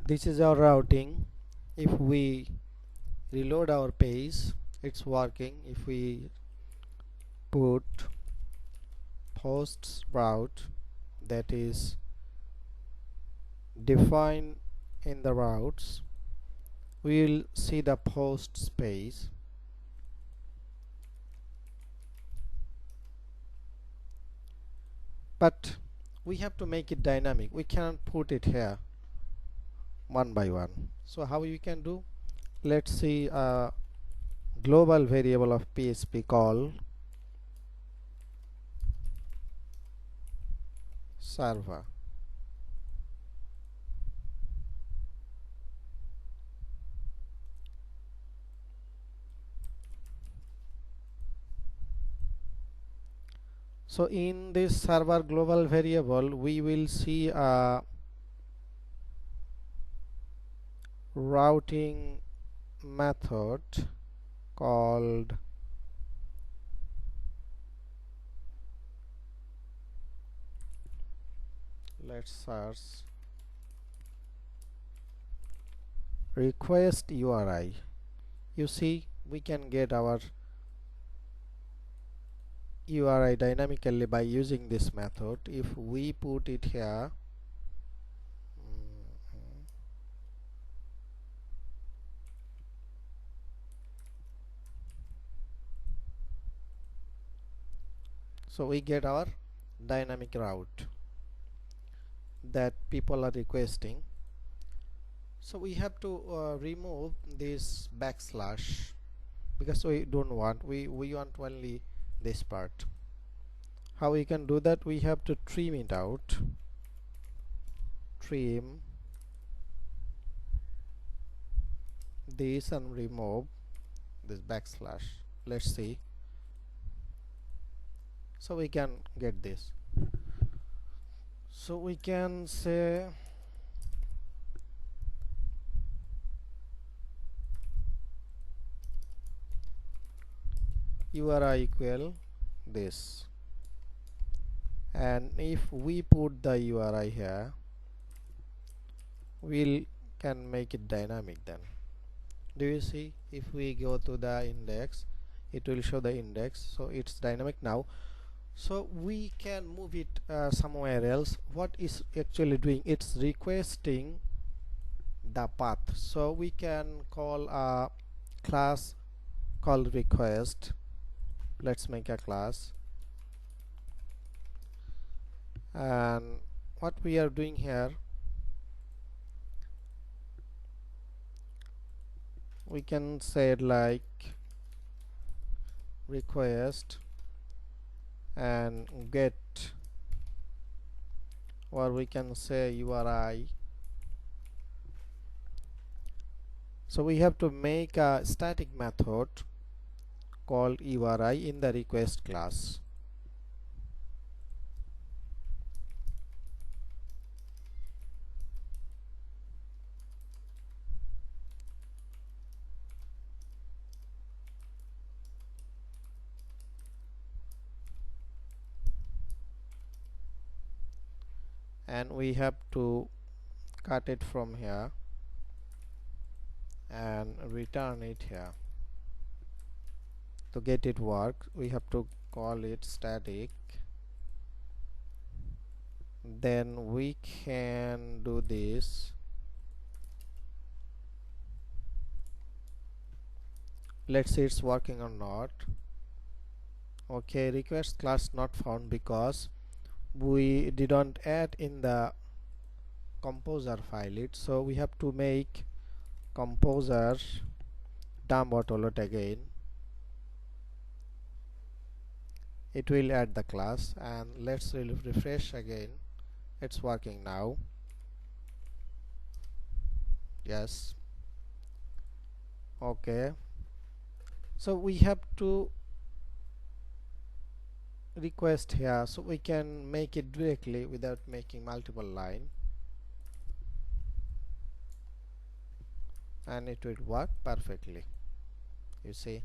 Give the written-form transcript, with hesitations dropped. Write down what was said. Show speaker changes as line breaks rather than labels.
This is our routing. If we reload our page, it's working. If we put posts route, that is defined in the routes, we will see the posts page. But we have to make it dynamic. We can't put it here one by one. So how you can do? Let's see a global variable of PHP called server. So in this server global variable, we will see a routing method called let's search request URI. You see, we can get our URI dynamically by using this method. If we put it here, so we get our dynamic route that people are requesting. So we have to remove this backslash because we don't want, we want only this part. How we can do that? We have to trim it out. Trim this and remove this backslash. Let's see. So we can get this. So we can say URI equal this, and if we put the URI here, we can make it dynamic. Then do you see, if we go to the index, it will show the index, so it's dynamic now. So we can move it somewhere else. What is actually doing? It's requesting the path. So we can call a class called request. Let's make a class, and what we are doing here, we can say it like request and get, or we can say URI. So we have to make a static method called URI in the request class. And we have to cut it from here and return it here. To get it work, we have to call it static. Then we can do this. Let's see it's working or not. Okay, request class not found because we didn't add in the composer file it. So we have to make composer dump autoload again. It will add the class, and let's refresh again. It's working now. Yes. Okay, so we have to request here, so we can make it directly without making multiple line, and it will work perfectly. You see.